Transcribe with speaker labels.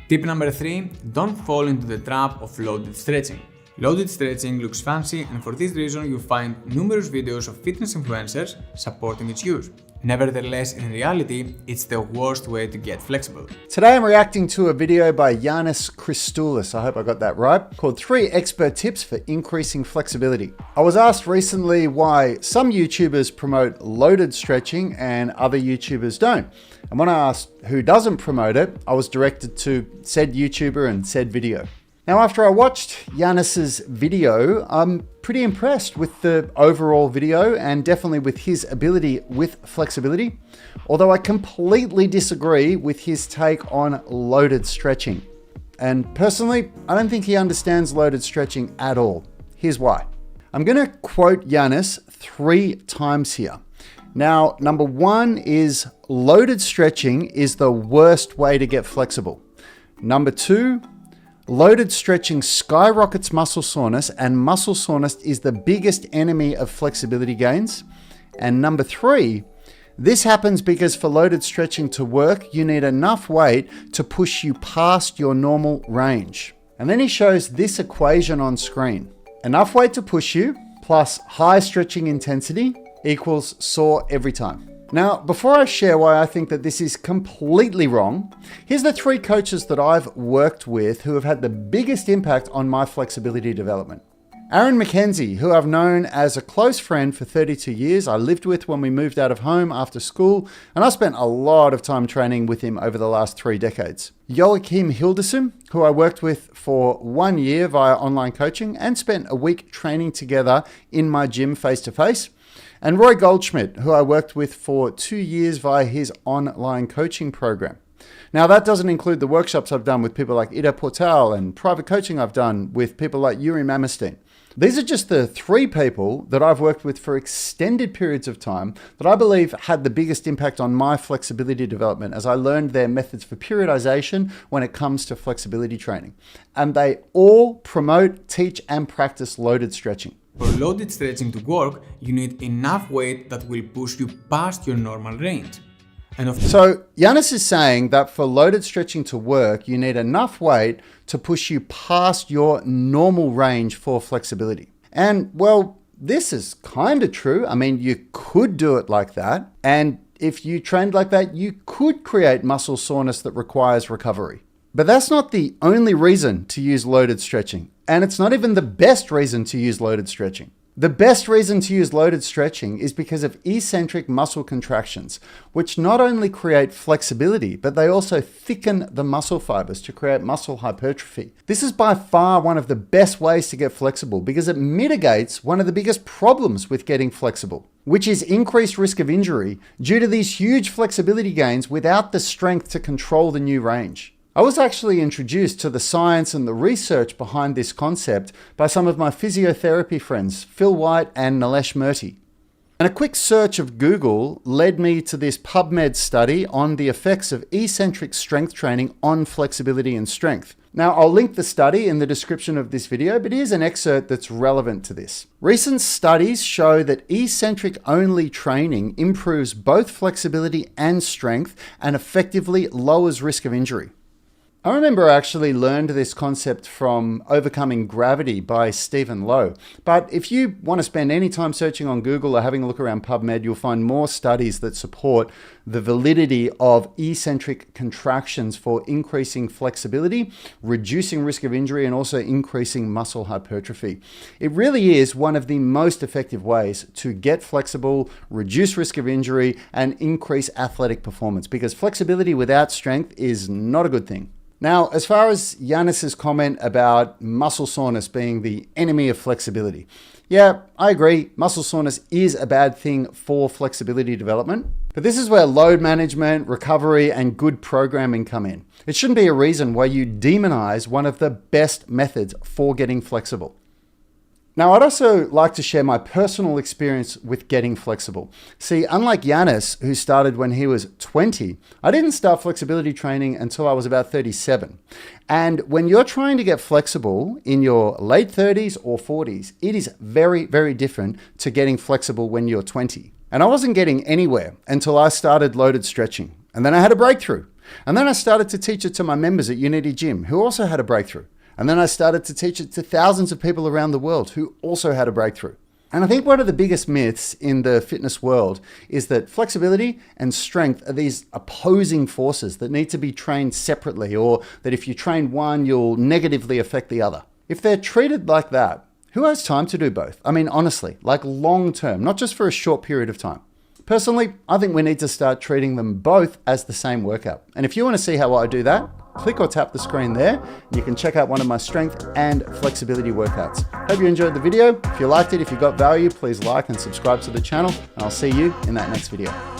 Speaker 1: Tip number 3, don't fall into the trap of loaded stretching. Loaded stretching looks fancy, and for this reason you find numerous videos of fitness influencers supporting its use. Nevertheless, in reality, it's the worst way to get flexible.
Speaker 2: Today I'm reacting to a video by Janice, I hope I got that right, called 3 Expert Tips for Increasing Flexibility. I was asked recently why some YouTubers promote loaded stretching and other YouTubers don't. And when I asked who doesn't promote it, I was directed to said YouTuber and said video. Now, after I watched Janice's video, I'm pretty impressed with the overall video and definitely with his ability with flexibility, although I completely disagree with his take on loaded stretching. And personally, I don't think he understands loaded stretching at all. Here's why. I'm going to quote Janice 3 times here. Now, number 1 is loaded stretching is the worst way to get flexible. Number 2, loaded stretching skyrockets muscle soreness, and muscle soreness is the biggest enemy of flexibility gains. And number 3, this happens because for loaded stretching to work, you need enough weight to push you past your normal range. And then he shows this equation on screen. Enough weight to push you plus high stretching intensity equals sore every time. Now, before I share why I think that this is completely wrong, here's the 3 coaches that I've worked with who have had the biggest impact on my flexibility development. McKenzie, who I've known as a close friend for 32 years. I lived with when we moved out of home after school, and I spent a lot of time training with him over the last 3 decades. Joachim Hilderson, who I worked with for 1 year via online coaching and spent a week training together in my gym face-to-face. And Roye Goldschmidt, who I worked with for 2 years via his online coaching program. Now, that doesn't include the workshops I've done with people like Ida Portal and private coaching I've done with people like Yuri Mamestein. These are just the 3 people that I've worked with for extended periods of time that I believe had the biggest impact on my flexibility development as I learned their methods for periodization when it comes to flexibility training. And they all promote, teach, and practice loaded stretching.
Speaker 1: For loaded stretching to work, you need enough weight that will push you past your normal range.
Speaker 2: So Janice is saying that for loaded stretching to work, you need enough weight to push you past your normal range for flexibility. And well, this is kind of true. I mean, you could do it like that. And if you trained like that, you could create muscle soreness that requires recovery. But that's not the only reason to use loaded stretching. And it's not even the best reason to use loaded stretching. The best reason to use loaded stretching is because of eccentric muscle contractions, which not only create flexibility, but they also thicken the muscle fibers to create muscle hypertrophy. This is by far one of the best ways to get flexible because it mitigates one of the biggest problems with getting flexible, which is increased risk of injury due to these huge flexibility gains without the strength to control the new range. I was actually introduced to the science and the research behind this concept by some of my physiotherapy friends, Phil White and Nilesh Murthy. And a quick search of Google led me to this PubMed study on the effects of eccentric strength training on flexibility and strength. Now, I'll link the study in the description of this video, but here's an excerpt that's relevant to this. Recent studies show that eccentric-only training improves both flexibility and strength and effectively lowers risk of injury. I remember I actually learned this concept from Overcoming Gravity by Stephen Lowe. But if you want to spend any time searching on Google or having a look around PubMed, you'll find more studies that support the validity of eccentric contractions for increasing flexibility, reducing risk of injury, and also increasing muscle hypertrophy. It really is one of the most effective ways to get flexible, reduce risk of injury, and increase athletic performance, because flexibility without strength is not a good thing. Now, as far as Janice's comment about muscle soreness being the enemy of flexibility, yeah, I agree. Muscle soreness is a bad thing for flexibility development. But this is where load management, recovery, and good programming come in. It shouldn't be a reason why you demonize one of the best methods for getting flexible. Now, I'd also like to share my personal experience with getting flexible. See, unlike Janice, who started when he was 20, I didn't start flexibility training until I was about 37. And when you're trying to get flexible in your late 30s or 40s, it is very, very different to getting flexible when you're 20. And I wasn't getting anywhere until I started loaded stretching. And then I had a breakthrough. And then I started to teach it to my members at Unity Gym who also had a breakthrough. And then I started to teach it to thousands of people around the world who also had a breakthrough. And I think one of the biggest myths in the fitness world is that flexibility and strength are these opposing forces that need to be trained separately, or that if you train one, you'll negatively affect the other. If they're treated like that, who has time to do both? I mean, honestly, like long term, not just for a short period of time. Personally, I think we need to start treating them both as the same workout. And if you want to see how I do that, click or tap the screen there, and you can check out one of my strength and flexibility workouts. Hope you enjoyed the video. If you liked it, if you got value, please like and subscribe to the channel, and I'll see you in that next video.